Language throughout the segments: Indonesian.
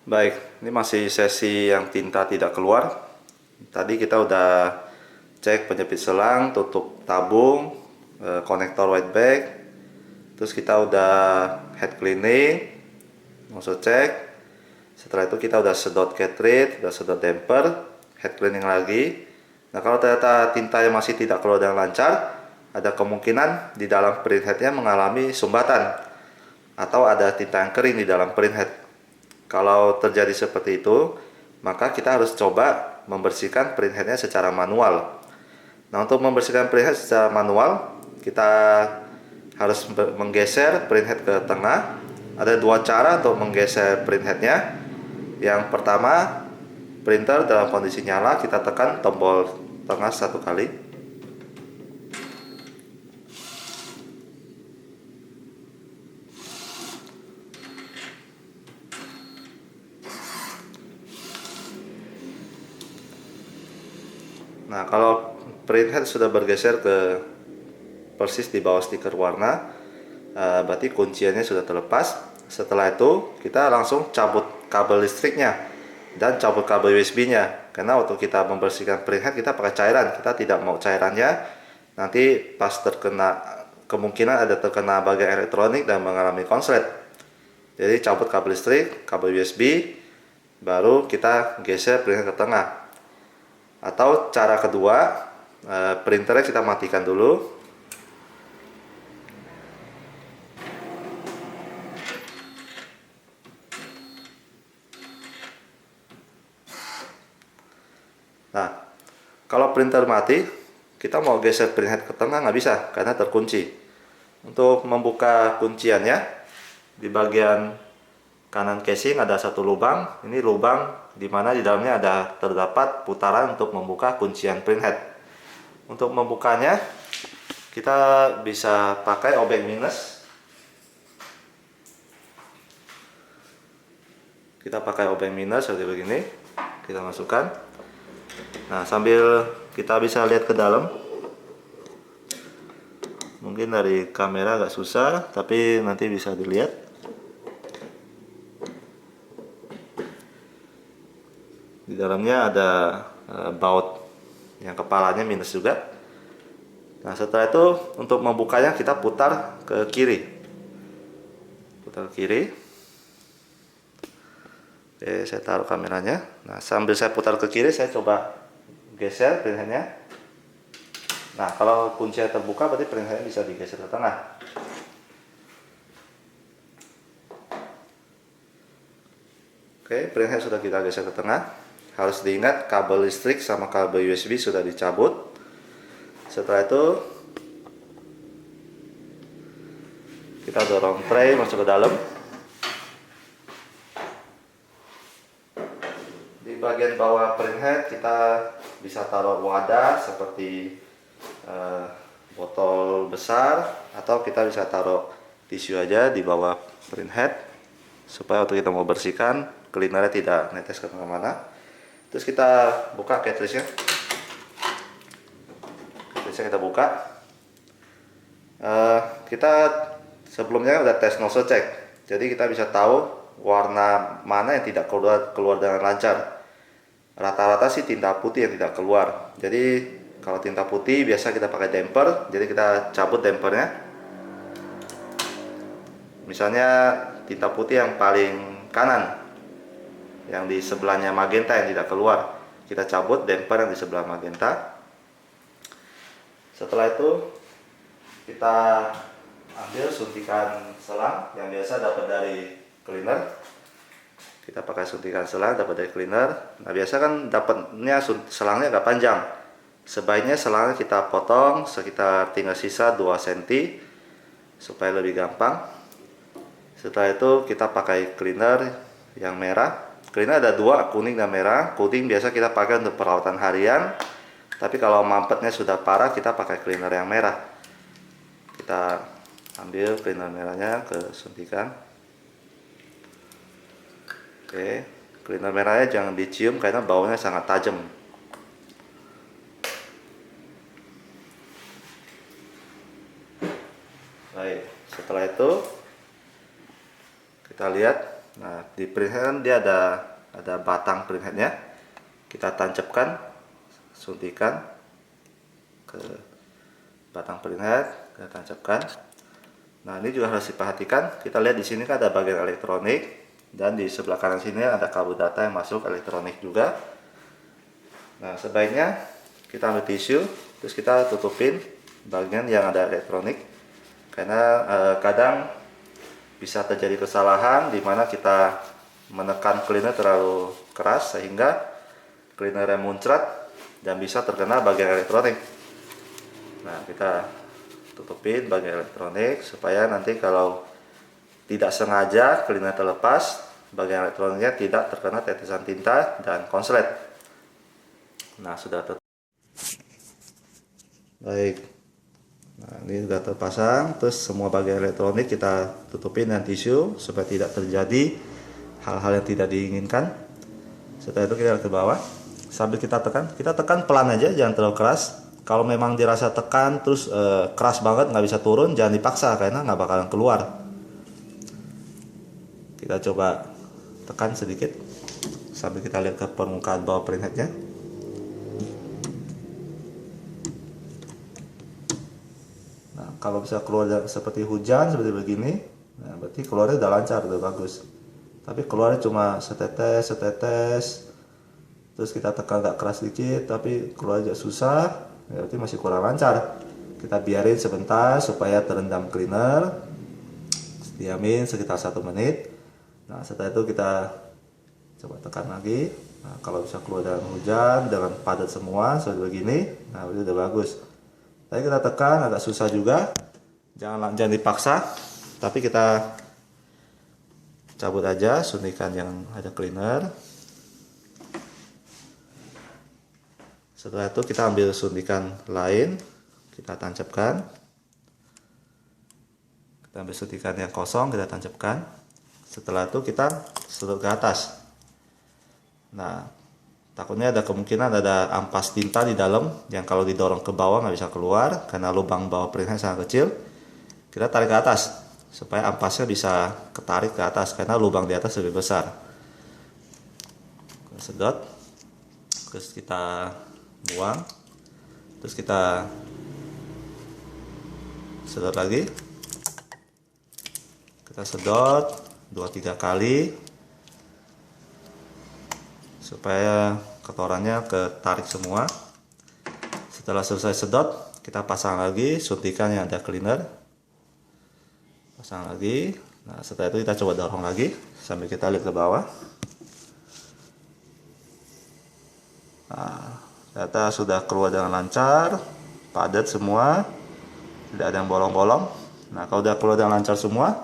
Baik, ini masih sesi yang tinta tidak keluar. Tadi kita udah cek penjepit selang, tutup tabung, konektor white bag. Terus kita udah head cleaning, langsung cek. Setelah itu kita udah sedot cartridge, udah sedot damper, head cleaning lagi. Nah, kalau ternyata tinta yang masih tidak keluar dengan lancar, ada kemungkinan di dalam printheadnya mengalami sumbatan atau ada tinta yang kering di dalam printhead. Kalau terjadi seperti itu, maka kita harus coba membersihkan printheadnya secara manual. Nah, untuk membersihkan printhead secara manual, kita harus menggeser printhead ke tengah. Ada dua cara untuk menggeser printheadnya. Yang pertama, printer dalam kondisi nyala, kita tekan tombol tengah satu kali. Nah, kalau printhead sudah bergeser ke persis di bawah stiker warna, berarti kunciannya sudah terlepas. Setelah itu kita langsung cabut kabel listriknya dan cabut kabel USB-nya, karena waktu kita membersihkan printhead kita pakai cairan, kita tidak mau cairannya nanti pas terkena, kemungkinan ada terkena bagian elektronik dan mengalami konslet. Jadi cabut kabel listrik, kabel USB, baru kita geser printhead ke tengah. Atau cara kedua, printernya kita matikan dulu. Nah, kalau printer mati, kita mau geser printhead ke tengah nggak bisa karena terkunci. Untuk membuka kunciannya, di bagian kanan casing ada satu lubang. Ini lubang di mana di dalamnya ada terdapat putaran untuk membuka kuncian printhead. Untuk membukanya, kita bisa pakai obeng minus. Kita pakai obeng minus seperti begini. Kita masukkan. Nah, sambil kita bisa lihat ke dalam. Mungkin dari kamera agak susah, tapi nanti bisa dilihat. Di dalamnya ada baut yang kepalanya minus juga. Nah, setelah itu untuk membukanya kita putar ke kiri. Putar ke kiri. Oke, saya taruh kameranya. Nah, sambil saya putar ke kiri, saya coba geser printheadnya. Nah, kalau kuncinya terbuka, berarti printheadnya bisa digeser ke tengah. Oke, printhead sudah kita geser ke tengah. Harus diingat kabel listrik sama kabel USB sudah dicabut. Setelah itu kita dorong tray masuk ke dalam. Di bagian bawah printhead kita bisa taruh wadah seperti botol besar, atau kita bisa taruh tisu aja di bawah printhead supaya waktu kita mau bersihkan cleanernya tidak netes ke mana-mana. Terus kita buka cartridge-nya. Cartridge-nya kita buka. Kita sebelumnya udah tes nozzle check, jadi kita bisa tahu warna mana yang tidak keluar dengan lancar. Rata-rata sih tinta putih yang tidak keluar. Jadi kalau tinta putih biasa kita pakai damper, jadi kita cabut dampernya. Misalnya tinta putih yang paling kanan, yang di sebelahnya magenta yang tidak keluar, kita cabut damper yang di sebelah magenta. Setelah itu kita ambil suntikan selang yang biasa dapat dari cleaner. Kita pakai suntikan selang dapat dari cleaner. Nah, biasa kan dapatnya selangnya agak panjang. Sebaiknya selangnya kita potong sekitar tinggal sisa 2 cm supaya lebih gampang. Setelah itu kita pakai cleaner yang merah. Cleaner ada dua, kuning dan merah. Kuning biasa kita pakai untuk perawatan harian, tapi kalau mampetnya sudah parah kita pakai cleaner yang merah. Kita ambil cleaner merahnya ke suntikan. Oke, cleaner merahnya jangan dicium karena baunya sangat tajam. Baik, setelah itu kita lihat. Nah, Nah, di printhead kan dia ada batang printheadnya. Kita tancapkan, suntikan ke batang printhead, kita tancapkan. Nah, ini juga harus diperhatikan. Kita lihat di sini kan ada bagian elektronik, dan di sebelah kanan sini ada kabel data yang masuk elektronik juga. Nah, sebaiknya kita ambil tisu, terus kita tutupin bagian yang ada elektronik, karena kadang bisa terjadi kesalahan di mana kita menekan cleaner terlalu keras sehingga cleanernya muncrat dan bisa terkena bagian elektronik. Nah, kita tutupin bagian elektronik supaya nanti kalau tidak sengaja cleaner terlepas, bagian elektroniknya tidak terkena tetesan tinta dan konslet. Nah, sudah baik. Nah, ini sudah terpasang, terus semua bagian elektronik kita tutupin dengan tisu supaya tidak terjadi hal-hal yang tidak diinginkan. Setelah itu kita lihat ke bawah, sambil kita tekan pelan aja, jangan terlalu keras. Kalau memang dirasa tekan terus keras banget nggak bisa turun, jangan dipaksa karena nggak bakalan keluar. Kita coba tekan sedikit sambil kita lihat ke permukaan bawah printheadnya. Kalau bisa keluar seperti hujan seperti begini, nah berarti keluarnya udah lancar, udah bagus. Tapi keluarnya cuma setetes, terus kita tekan agak keras dikit, tapi keluar aja susah, ya berarti masih kurang lancar. Kita biarin sebentar supaya terendam cleaner, diamin sekitar 1 menit. Nah, setelah itu kita coba tekan lagi. Nah, kalau bisa keluar dengan hujan, dengan padat semua seperti begini, nah itu udah bagus. Tadi kita tekan agak susah juga, jangan dipaksa, tapi kita cabut aja suntikan yang ada cleaner. Setelah itu kita ambil suntikan lain, kita tancapkan. Kita ambil suntikan yang kosong, kita tancapkan. Setelah itu kita sedot ke atas. Nah, takutnya ada kemungkinan ada ampas tinta di dalam yang kalau didorong ke bawah nggak bisa keluar karena lubang bawah printnya sangat kecil. Kita tarik ke atas supaya ampasnya bisa ketarik ke atas karena lubang di atas lebih besar. Kita sedot, terus kita buang, terus kita sedot lagi. Kita sedot 2-3 kali supaya kotorannya ketarik semua. Setelah selesai sedot, kita pasang lagi suntikan yang ada cleaner, pasang lagi. Nah, setelah itu kita coba dorong lagi sambil kita lihat ke bawah. Nah, ternyata sudah keluar dengan lancar, padat semua, tidak ada yang bolong-bolong. Nah, kalau udah keluar dengan lancar semua,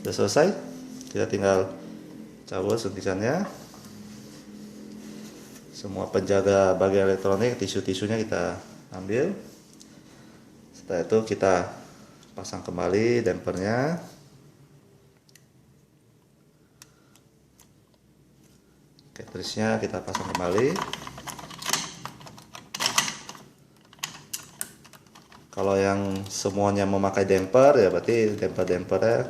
udah selesai, kita tinggal cabut suntikannya. Semua penjaga bagian elektronik, tisu-tisunya kita ambil. Setelah itu kita pasang kembali dampernya. Cartridge-nya kita pasang kembali. Kalau yang semuanya memakai damper, ya berarti dampernya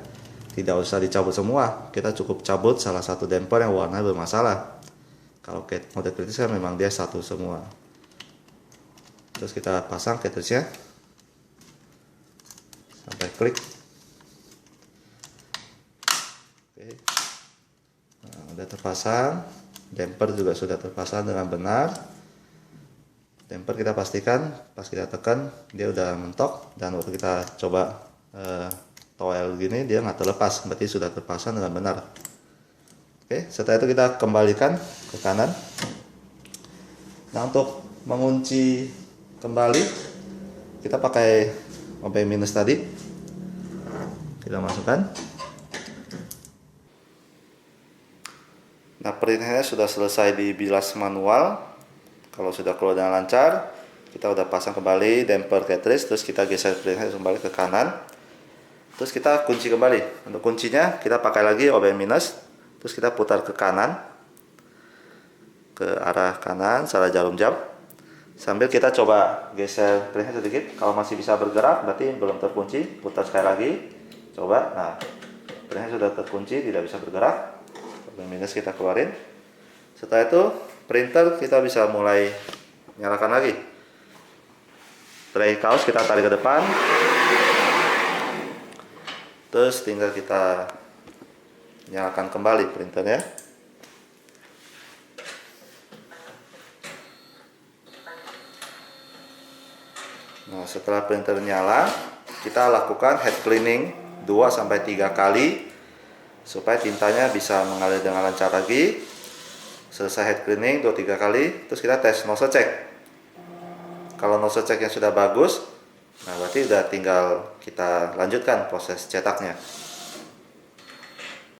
tidak usah dicabut semua. Kita cukup cabut salah satu damper yang warna bermasalah. Kalau mode kritis kan memang dia satu semua. Terus kita pasang cartridge-nya sampai klik. Oke. Nah, udah terpasang. Damper juga sudah terpasang dengan benar. Damper kita pastikan pas kita tekan dia udah mentok, dan waktu kita coba toel gini dia nggak terlepas, berarti sudah terpasang dengan benar. Oke, setelah itu kita kembalikan ke kanan. Nah, untuk mengunci kembali kita pakai OBM minus tadi. Kita masukkan. Nah, printnya sudah selesai dibilas manual. Kalau sudah keluar dengan lancar, kita udah pasang kembali damper cartridge, terus kita geser printnya kembali ke kanan. Terus kita kunci kembali. Untuk kuncinya kita pakai lagi OBM minus. Terus kita putar ke kanan, ke arah kanan secara jarum jam. Sambil kita coba geser printnya sedikit. Kalau masih bisa bergerak berarti belum terkunci. Putar sekali lagi. Coba. Nah, printnya sudah terkunci, tidak bisa bergerak. Turbin minus kita keluarin. Setelah itu printer kita bisa mulai nyalakan lagi. Tray kaos kita tarik ke depan. Terus tinggal kita nyalakan kembali printernya. Nah, setelah printer nyala, kita lakukan head cleaning 2-3 kali supaya tintanya bisa mengalir dengan lancar lagi. Selesai head cleaning 2-3 kali, terus kita tes nozzle check. Kalau nozzle check yang sudah bagus, nah berarti udah tinggal kita lanjutkan proses cetaknya.